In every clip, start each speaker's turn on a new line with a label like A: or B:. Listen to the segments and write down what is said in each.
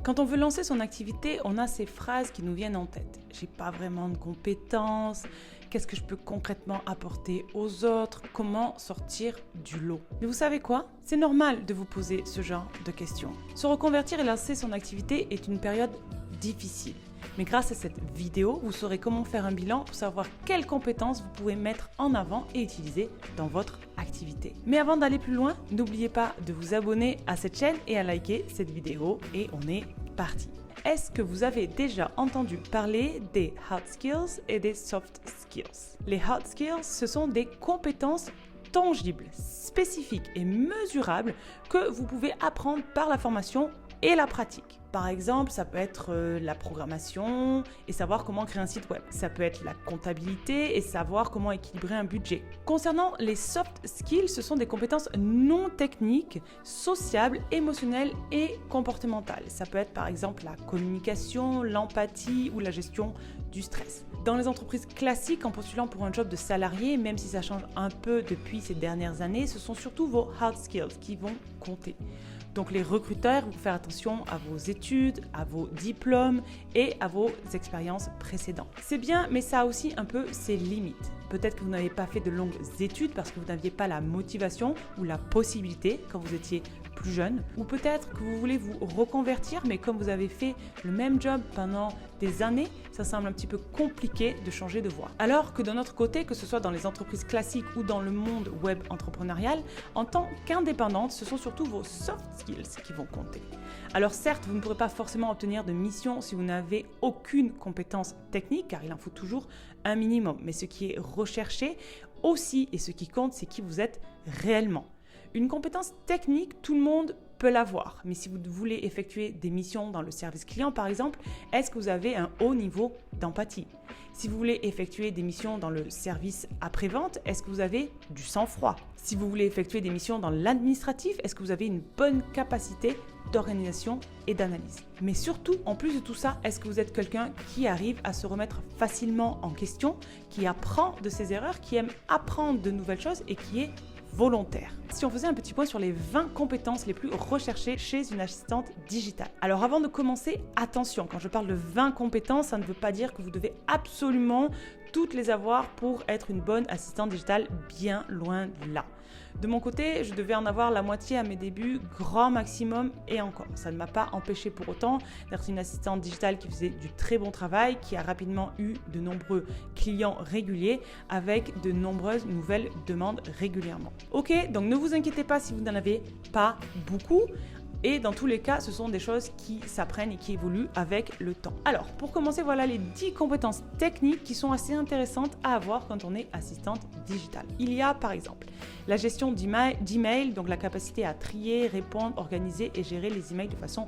A: Quand on veut lancer son activité, on a ces phrases qui nous viennent en tête. J'ai pas vraiment de compétences. Qu'est-ce que je peux concrètement apporter aux autres? Comment sortir du lot? Mais vous savez quoi? C'est normal de vous poser ce genre de questions. Se reconvertir et lancer son activité est une période difficile. Mais grâce à cette vidéo, vous saurez comment faire un bilan pour savoir quelles compétences vous pouvez mettre en avant et utiliser dans votre activité. Mais avant d'aller plus loin, n'oubliez pas de vous abonner à cette chaîne et à liker cette vidéo et on est parti. Est-ce que vous avez déjà entendu parler des hard skills et des soft skills? Les hard skills, ce sont des compétences tangibles, spécifiques et mesurables que vous pouvez apprendre par la formation et la pratique. Par exemple, ça peut être la programmation et savoir comment créer un site web. Ça peut être la comptabilité et savoir comment équilibrer un budget. Concernant les soft skills, ce sont des compétences non techniques, sociables, émotionnelles et comportementales. Ça peut être par exemple la communication, l'empathie ou la gestion du stress. Dans les entreprises classiques, en postulant pour un job de salarié, même si ça change un peu depuis ces dernières années, ce sont surtout vos hard skills qui vont compter. Donc les recruteurs vont faire attention à vos études, à vos diplômes et à vos expériences précédentes. C'est bien, mais ça a aussi un peu ses limites. Peut-être que vous n'avez pas fait de longues études parce que vous n'aviez pas la motivation ou la possibilité quand vous étiez plus jeune. Ou peut-être que vous voulez vous reconvertir, mais comme vous avez fait le même job pendant des années, ça semble un petit peu compliqué de changer de voie. Alors que de notre côté, que ce soit dans les entreprises classiques ou dans le monde web entrepreneurial, en tant qu'indépendante, ce sont surtout vos soft skills qui vont compter. Alors certes, vous ne pourrez pas forcément obtenir de mission si vous n'avez aucune compétence technique, car il en faut toujours un minimum. Mais ce qui est recherché aussi et ce qui compte, c'est qui vous êtes réellement. Une compétence technique, tout le monde peut l'avoir. Mais si vous voulez effectuer des missions dans le service client, par exemple, est-ce que vous avez un haut niveau d'empathie? Si vous voulez effectuer des missions dans le service après-vente, est-ce que vous avez du sang-froid? Si vous voulez effectuer des missions dans l'administratif, est-ce que vous avez une bonne capacité d'organisation et d'analyse? Mais surtout, en plus de tout ça, est-ce que vous êtes quelqu'un qui arrive à se remettre facilement en question, qui apprend de ses erreurs, qui aime apprendre de nouvelles choses et qui est volontaire? Si on faisait un petit point sur les 20 compétences les plus recherchées chez une assistante digitale. Alors avant de commencer, attention, quand je parle de 20 compétences, ça ne veut pas dire que vous devez absolument toutes les avoir pour être une bonne assistante digitale, bien loin de là. De mon côté, je devais en avoir la moitié à mes débuts, grand maximum et encore. Ça ne m'a pas empêché pour autant d'être une assistante digitale qui faisait du très bon travail, qui a rapidement eu de nombreux clients réguliers avec de nombreuses nouvelles demandes régulièrement. Ok, donc ne vous inquiétez pas si vous n'en avez pas beaucoup. Et dans tous les cas, ce sont des choses qui s'apprennent et qui évoluent avec le temps. Alors, pour commencer, voilà les 10 compétences techniques qui sont assez intéressantes à avoir quand on est assistante digitale. Il y a par exemple la gestion d'email, donc la capacité à trier, répondre, organiser et gérer les emails de façon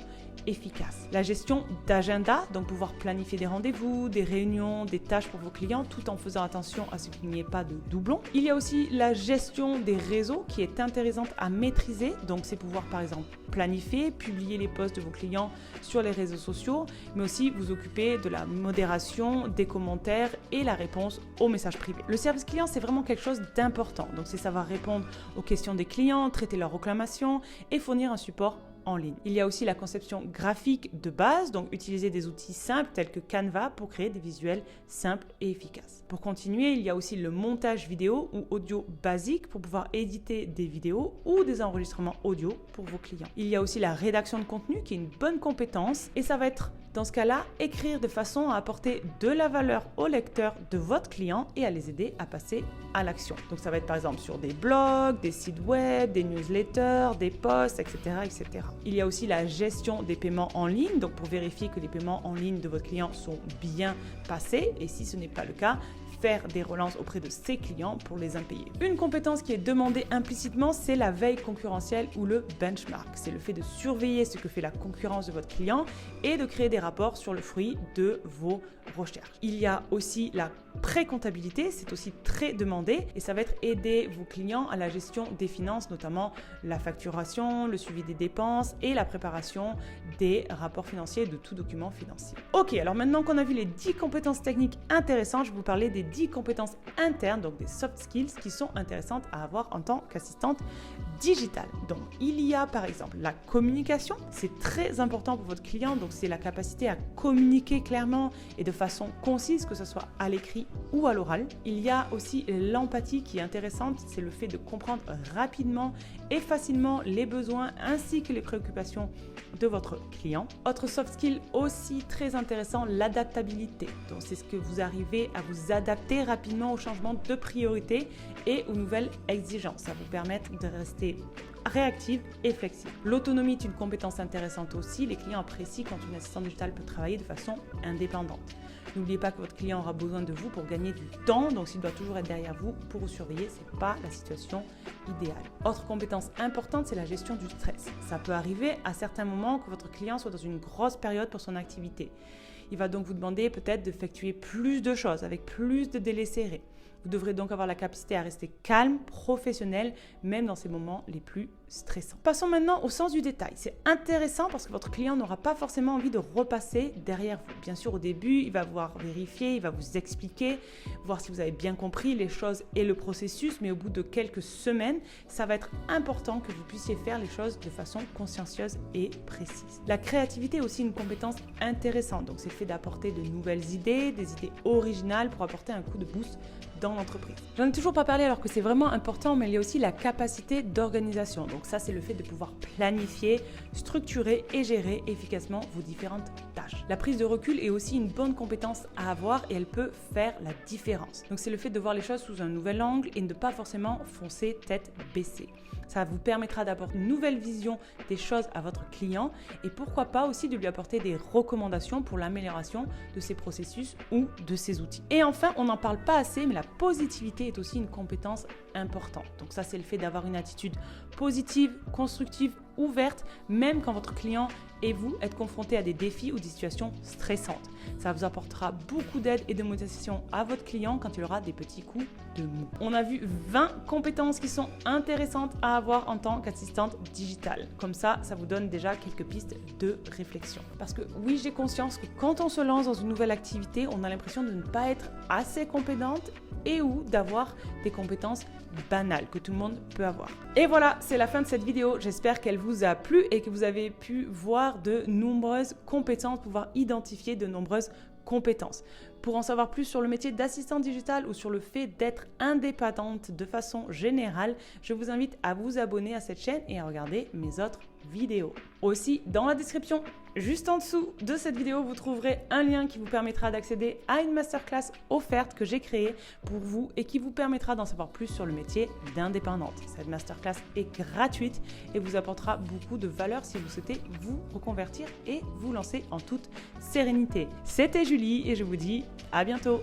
A: efficace. La gestion d'agenda, donc pouvoir planifier des rendez-vous, des réunions, des tâches pour vos clients tout en faisant attention à ce qu'il n'y ait pas de doublons. Il y a aussi la gestion des réseaux qui est intéressante à maîtriser, donc c'est pouvoir par exemple planifier, publier les posts de vos clients sur les réseaux sociaux, mais aussi vous occuper de la modération, des commentaires et la réponse aux messages privés. Le service client, c'est vraiment quelque chose d'important, donc c'est savoir répondre aux questions des clients, traiter leurs réclamations et fournir un support en ligne. Il y a aussi la conception graphique de base, donc utiliser des outils simples tels que Canva pour créer des visuels simples et efficaces. Pour continuer, il y a aussi le montage vidéo ou audio basique pour pouvoir éditer des vidéos ou des enregistrements audio pour vos clients. Il y a aussi la rédaction de contenu qui est une bonne compétence et ça va être dans ce cas-là, écrire de façon à apporter de la valeur aux lecteurs de votre client et à les aider à passer à l'action. Donc ça va être par exemple sur des blogs, des sites web, des newsletters, des posts, etc., etc. Il y a aussi la gestion des paiements en ligne, donc pour vérifier que les paiements en ligne de votre client sont bien passés et si ce n'est pas le cas, faire des relances auprès de ses clients pour les impayés. Une compétence qui est demandée implicitement, c'est la veille concurrentielle ou le benchmark. C'est le fait de surveiller ce que fait la concurrence de votre client et de créer des rapports sur le fruit de vos recherches. Il y a aussi la pré-comptabilité, c'est aussi très demandé et ça va être aider vos clients à la gestion des finances, notamment la facturation, le suivi des dépenses et la préparation des rapports financiers et de tout document financier. Ok, alors maintenant qu'on a vu les 10 compétences techniques intéressantes, je vais vous parler des 10 compétences internes, donc des soft skills qui sont intéressantes à avoir en tant qu'assistante digital. Donc, il y a par exemple la communication, c'est très important pour votre client, donc c'est la capacité à communiquer clairement et de façon concise, que ce soit à l'écrit ou à l'oral. Il y a aussi l'empathie qui est intéressante, c'est le fait de comprendre rapidement et facilement les besoins ainsi que les préoccupations de votre client. Autre soft skill aussi très intéressant, l'adaptabilité. Donc, c'est ce que vous arrivez à vous adapter rapidement aux changements de priorité et aux nouvelles exigences. Ça vous permet de rester réactive et flexible. L'autonomie est une compétence intéressante aussi. Les clients apprécient quand une assistante digitale peut travailler de façon indépendante. N'oubliez pas que votre client aura besoin de vous pour gagner du temps, donc s'il doit toujours être derrière vous pour vous surveiller, ce n'est pas la situation idéale. Autre compétence importante, c'est la gestion du stress. Ça peut arriver à certains moments que votre client soit dans une grosse période pour son activité. Il va donc vous demander peut-être d'effectuer plus de choses avec plus de délais serrés. Vous devrez donc avoir la capacité à rester calme, professionnel, même dans ces moments les plus stressants. Passons maintenant au sens du détail. C'est intéressant parce que votre client n'aura pas forcément envie de repasser derrière vous. Bien sûr, au début, il va voir vérifier, il va vous expliquer, voir si vous avez bien compris les choses et le processus, mais au bout de quelques semaines, ça va être important que vous puissiez faire les choses de façon consciencieuse et précise. La créativité est aussi une compétence intéressante. Donc, c'est le fait d'apporter de nouvelles idées, des idées originales pour apporter un coup de boost dans l'entreprise. J'en ai toujours pas parlé alors que c'est vraiment important, mais il y a aussi la capacité d'organisation. Donc ça, c'est le fait de pouvoir planifier, structurer et gérer efficacement vos différentes tâches. La prise de recul est aussi une bonne compétence à avoir et elle peut faire la différence. Donc c'est le fait de voir les choses sous un nouvel angle et de ne pas forcément foncer tête baissée. Ça vous permettra d'apporter une nouvelle vision des choses à votre client et pourquoi pas aussi de lui apporter des recommandations pour l'amélioration de ses processus ou de ses outils. Et enfin, on n'en parle pas assez, mais la positivité est aussi une compétence importante. Donc ça, c'est le fait d'avoir une attitude positive, constructive, ouverte, même quand votre client et vous êtes confrontés à des défis ou des situations stressantes. Ça vous apportera beaucoup d'aide et de motivation à votre client quand il aura des petits coups de mou. On a vu 20 compétences qui sont intéressantes à avoir en tant qu'assistante digitale. Comme ça vous donne déjà quelques pistes de réflexion. Parce que oui, j'ai conscience que quand on se lance dans une nouvelle activité, on a l'impression de ne pas être assez compétente et ou d'avoir des compétences banales que tout le monde peut avoir. Et voilà, c'est la fin de cette vidéo. J'espère qu'elle vous a plu et que vous avez pu voir de nombreuses compétences, pouvoir identifier de nombreuses compétences. Pour en savoir plus sur le métier d'assistante digitale ou sur le fait d'être indépendante de façon générale, je vous invite à vous abonner à cette chaîne et à regarder mes autres vidéos. Aussi, dans la description, juste en dessous de cette vidéo, vous trouverez un lien qui vous permettra d'accéder à une masterclass offerte que j'ai créée pour vous et qui vous permettra d'en savoir plus sur le métier d'indépendante. Cette masterclass est gratuite et vous apportera beaucoup de valeur si vous souhaitez vous reconvertir et vous lancer en toute sérénité. C'était Julie et je vous dis à bientôt.